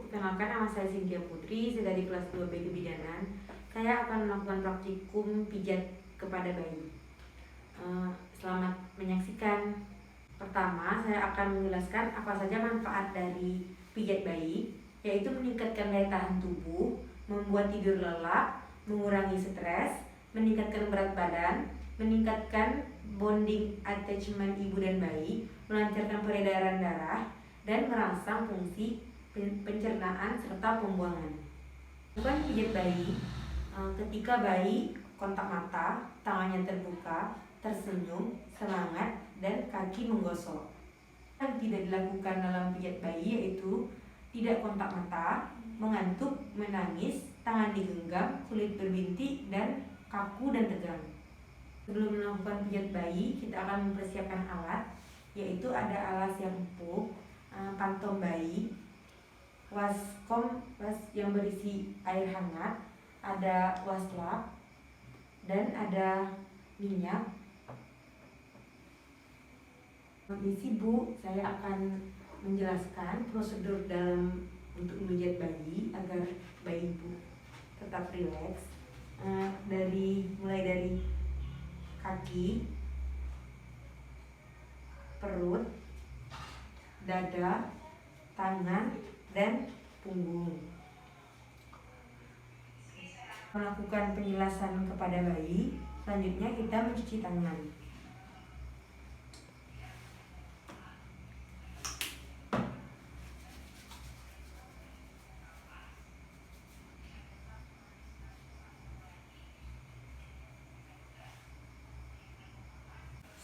perkenalkan, nama saya Cynthia Putri, saya dari kelas 2B Kebidanan. Saya akan melakukan praktikum pijat kepada bayi. Selamat menyaksikan. Pertama, saya akan menjelaskan apa saja manfaat dari pijat bayi, yaitu meningkatkan daya tahan tubuh, membuat tidur lelap, mengurangi stres, meningkatkan berat badan, meningkatkan bonding attachment ibu dan bayi, melancarkan peredaran darah, dan merangsang fungsi pencernaan serta pembuangan. Bukan pijat bayi ketika bayi kontak mata, tangannya terbuka, tersenyum, semangat, dan kaki menggosok. Yang tidak dilakukan dalam pijat bayi yaitu tidak kontak mata, mengantuk, menangis, tangan digenggam, kulit berbintik, dan kaku dan tegang. Sebelum melakukan pijat bayi, kita akan mempersiapkan alat, yaitu ada alas yang empuk, pantom bayi, was yang berisi air hangat, ada waslap, dan ada minyak. Permisi Bu, saya akan menjelaskan prosedur untuk memijat bayi agar bayi Ibu tetap rileks. Mulai dari kaki, perut, dada, tangan, dan punggung. Melakukan penjelasan kepada bayi, selanjutnya kita mencuci tangan.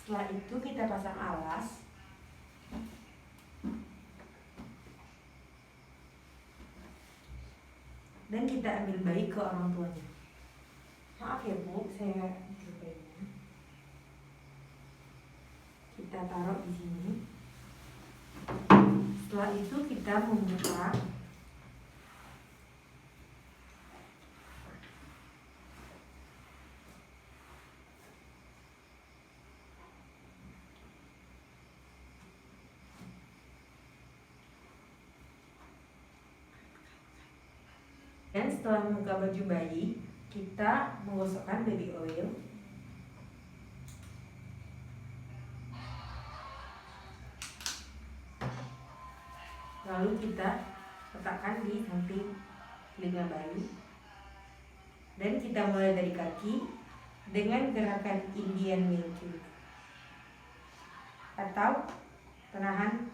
Setelah itu kita pasang alas. Dan kita ambil bayi ke orang tuanya. Maaf ya Bu, saya ambil bayinya. Kita taruh di sini. Setelah itu kita membuka. Dan setelah membuka baju bayi, kita menggosokkan baby oil. Lalu kita letakkan di samping telinga bayi. Dan kita mulai dari kaki dengan gerakan Indian milking atau penahan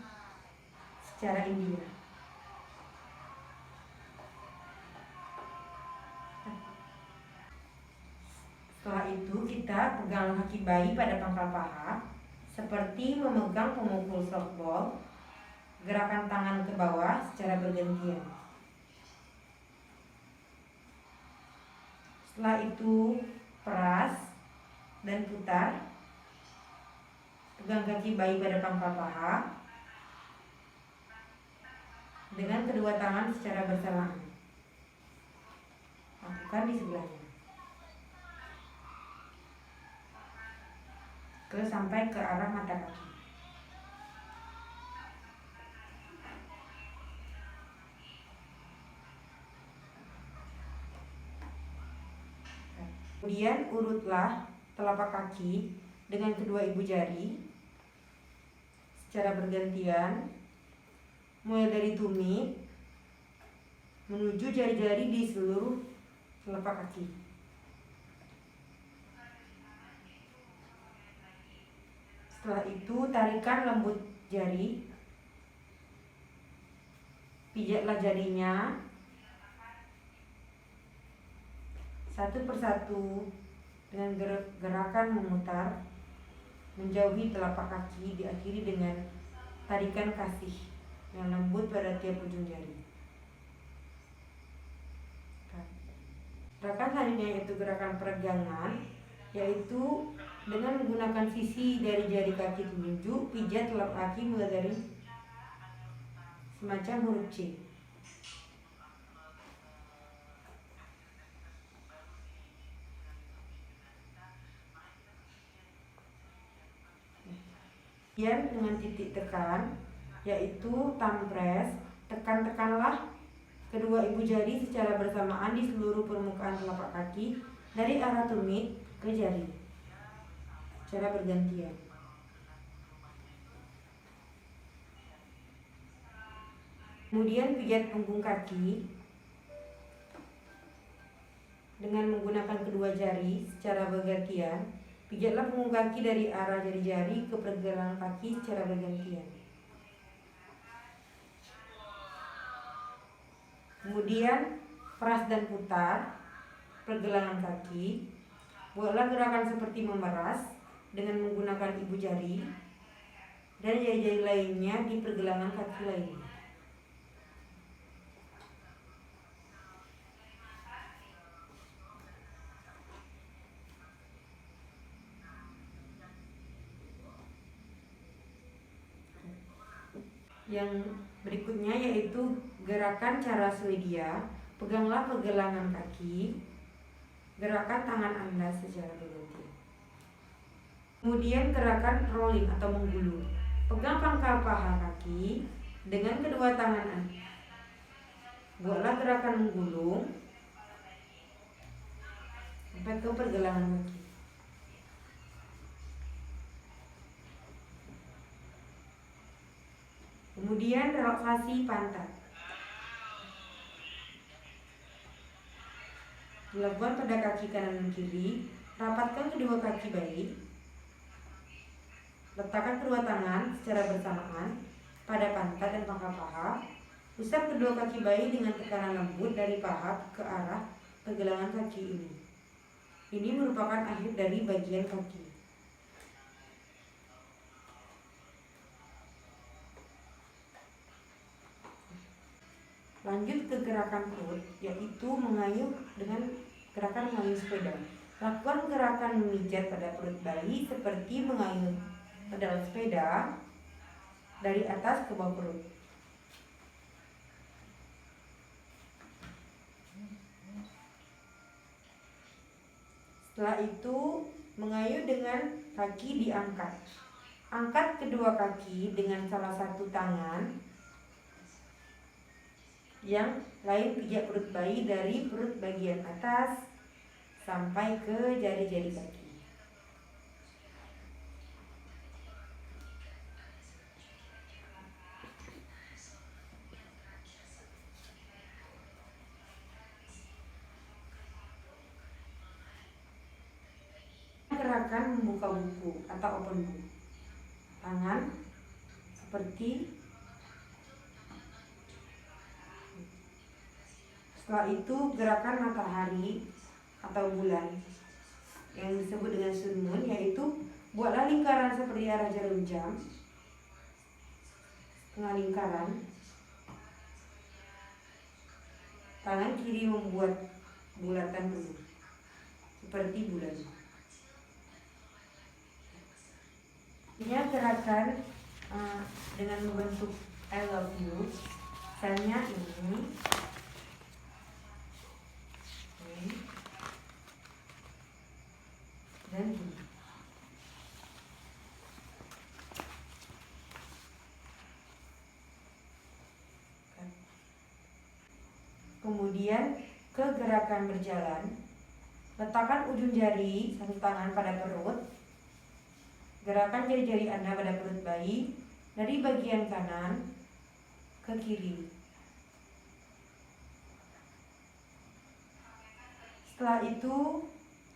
secara India. Setelah itu kita pegang kaki bayi pada pangkal paha seperti memegang pemukul softball. Gerakan tangan ke bawah secara bergantian. Setelah itu peras dan putar. Pegang kaki bayi pada pangkal paha dengan kedua tangan secara bersamaan. Lakukan di sebelahnya. Sampai ke arah mata kaki. Kemudian urutlah telapak kaki dengan kedua ibu jari secara bergantian, mulai dari tumit menuju jari-jari di seluruh telapak kaki. Setelah itu tarikan lembut jari, pijatlah jarinya satu persatu dengan gerakan memutar menjauhi telapak kaki, diakhiri dengan tarikan kasih yang lembut pada tiap ujung jari. Gerakan selanjutnya yaitu gerakan peregangan, yaitu dengan menggunakan sisi dari jari kaki telunjuk, pijat telapak kaki mulai dari semacam huruf C. Kemudian dengan titik tekan, yaitu thumb press, tekan-tekanlah kedua ibu jari secara bersamaan di seluruh permukaan telapak kaki dari arah tumit ke jari secara bergantian. Kemudian pijat punggung kaki dengan menggunakan kedua jari secara bergantian. Pijatlah punggung kaki dari arah jari-jari ke pergelangan kaki secara bergantian. Kemudian peras dan putar pergelangan kaki. Buatlah gerakan seperti memeras dengan menggunakan ibu jari dan jari-jari lainnya di pergelangan kaki lainnya. Yang berikutnya yaitu gerakan cara Swedia. Peganglah pergelangan kaki, gerakan tangan Anda secara bergantian. Kemudian gerakan rolling atau menggulung. Pegang pangkal paha kaki dengan kedua tangan Anda. Buatlah gerakan menggulung sampai ke pergelangan kaki. Kemudian relaksasi pantat. Dilakukan pada kaki kanan dan kiri. Rapatkan kedua kaki baik. Letakkan kedua tangan secara bersamaan pada pantat dan pangkal paha. Usap kedua kaki bayi dengan tekanan lembut dari paha ke arah pergelangan kaki ini. Ini merupakan akhir dari bagian kaki. Lanjut ke gerakan perut, yaitu mengayuh dengan gerakan mengayuh sepeda. Lakukan gerakan memijat pada perut bayi seperti mengayuh pedal sepeda dari atas ke bawah perut. Setelah itu, mengayuh dengan kaki diangkat. Angkat kedua kaki dengan salah satu tangan. Yang lain pijat perut bayi dari perut bagian atas sampai ke jari-jari kaki. Gerakan membuka buku atau open book. Tangan seperti. Setelah itu gerakan matahari atau bulan yang disebut dengan sun moon, yaitu buatlah lingkaran seperti arah jarum jam, setengah lingkaran. Tangan kiri membuat bulatan penuh seperti bulan. Ini gerakan dengan membentuk I love you. Misalnya ini. Dan ini. Kemudian ke gerakan berjalan. Letakkan ujung jari satu tangan pada perut. Gerakan jari-jari Anda pada perut bayi dari bagian kanan ke kiri. Setelah itu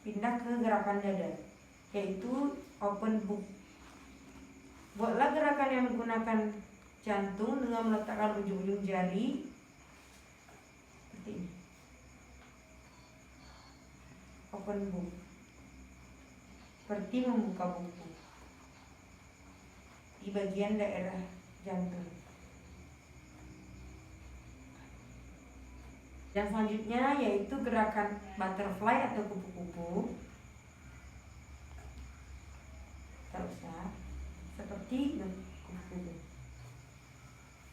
pindah ke gerakan dada, yaitu open book. Buatlah gerakan yang menggunakan jantung dengan meletakkan ujung-ujung jari seperti ini. Open book, seperti membuka buku di bagian daerah jantung. Yang selanjutnya yaitu gerakan butterfly atau kupu-kupu. Terusnya seperti kupu-kupu.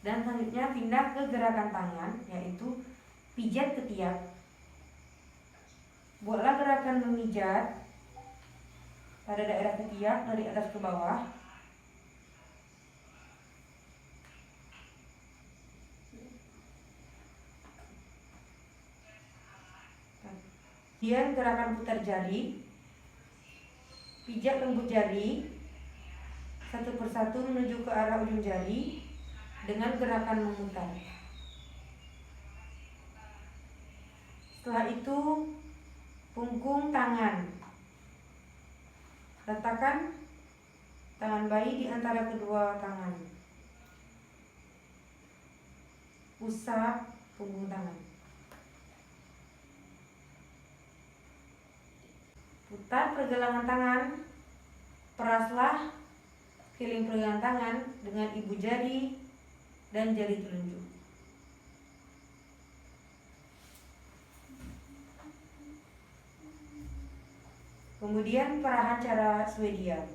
Dan selanjutnya pindah ke gerakan tangan, yaitu pijat ketiak. Buatlah gerakan memijat pada daerah ketiak dari atas ke bawah. Kemudian gerakan putar jari, pijak lembut jari satu persatu menuju ke arah ujung jari dengan gerakan memutar. Setelah itu punggung tangan. Letakkan tangan bayi di antara kedua tangan. Usap punggung tangan. Putar pergelangan tangan. Peraslah keliling pergelangan tangan dengan ibu jari dan jari telunjuk. Kemudian perahan cara Swedia.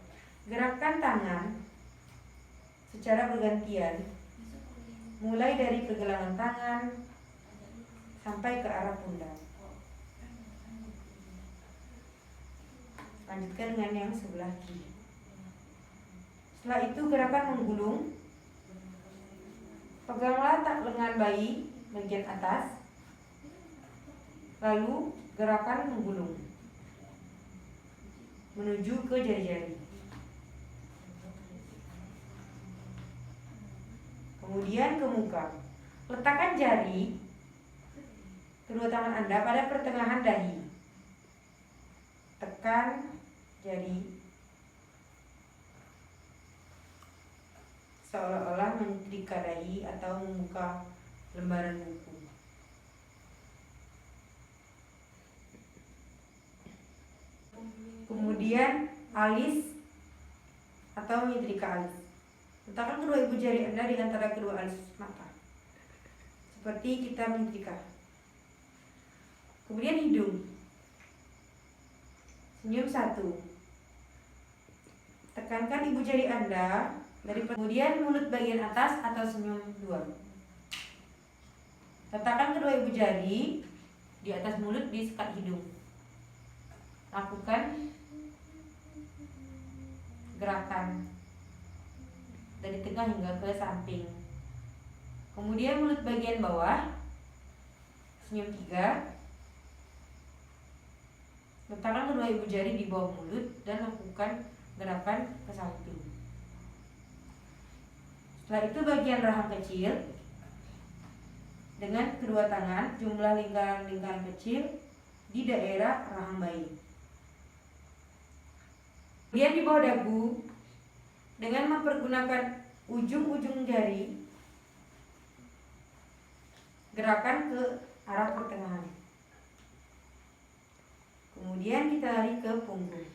Gerakan tangan secara bergantian, mulai dari pergelangan tangan sampai ke arah pundak. Lanjutkan dengan yang sebelah kiri. Setelah itu gerakan menggulung. Peganglah lengan bayi bagian atas. Lalu gerakan menggulung menuju ke jari-jari. Kemudian ke muka. Letakkan jari kedua tangan Anda pada pertengahan dahi. Tekan jari seolah-olah menyetrika dahi atau membuka lembaran buku. Kemudian alis atau menyetrika alis. Letakkan kedua ibu jari Anda di antara kedua alis mata, seperti kita menyetrika. Kemudian hidung. Senyum satu. Tekankan ibu jari Anda dari kemudian mulut bagian atas atau senyum dua. Letakkan kedua ibu jari di atas mulut di sekat hidung. Lakukan gerakan dari tengah hingga ke samping. Kemudian mulut bagian bawah. Senyum tiga. Letakkan kedua ibu jari di bawah mulut dan lakukan gerakan ke samping. Setelah itu bagian rahang kecil. Dengan kedua tangan jumlah lingkaran-lingkaran kecil di daerah rahang bayi. Kemudian di bawah dagu dengan mempergunakan ujung-ujung jari, gerakan ke arah pertengahan. Kemudian kita lari ke punggung.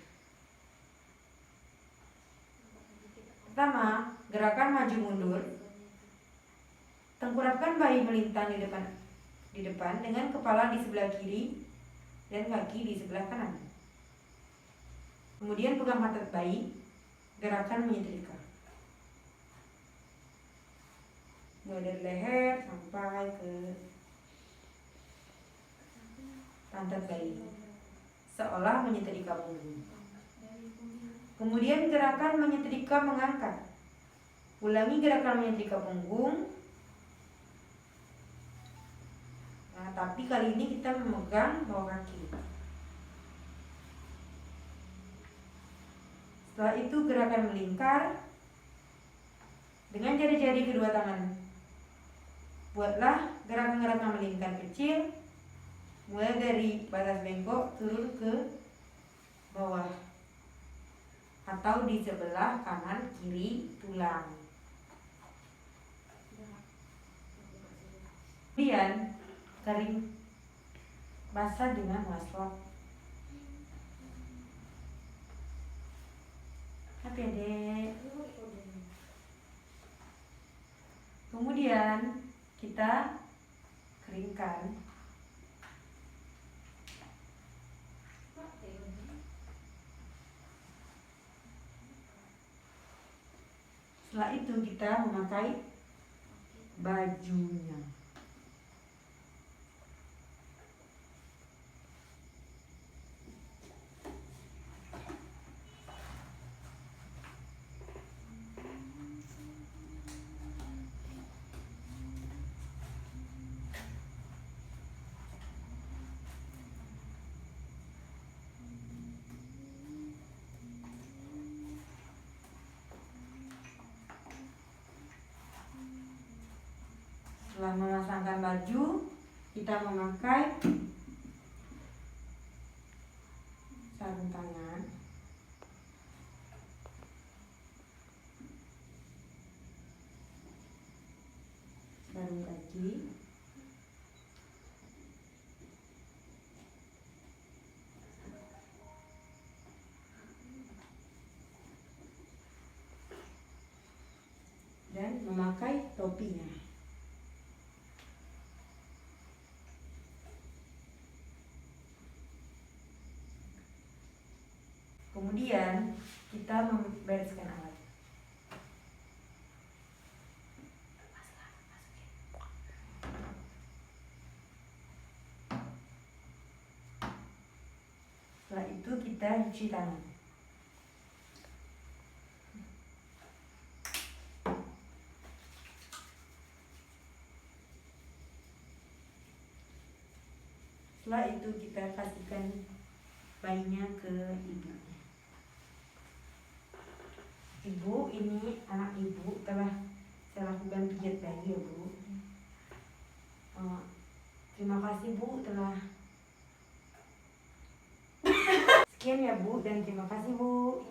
Pertama, gerakan maju mundur. Tengkurapkan bayi melintang di depan dengan kepala di sebelah kiri dan kaki di sebelah kanan. Kemudian pegang mata bayi, gerakan menyetrika. Mulai dari leher sampai ke pantat bayi, seolah menyetrika punggung. Kemudian gerakan menyetrika mengangkat. Ulangi gerakan menyetrika punggung. Nah, tapi kali ini kita memegang bawah kaki. Setelah itu gerakan melingkar dengan jari-jari kedua tangan. Buatlah gerakan-gerakan melingkar kecil, mulai dari batas bengkok turun ke bawah atau di sebelah kanan kiri tulang. Kemudian kering basah dengan wastafel. Happy adek. Kemudian kita keringkan. Setelah itu kita memakai bajunya. Setelah memasangkan baju, kita memakai sarung tangan, sarung kaki, dan memakai topinya. Kemudian kita membereskan alat. Setelah itu kita cuci tangan. Setelah itu kita kasihkan bayinya ke ibunya. Ibu, ini anak ibu telah saya lakukan pijat bayi ya Bu. Terima kasih Bu telah sekian ya Bu, dan terima kasih Bu.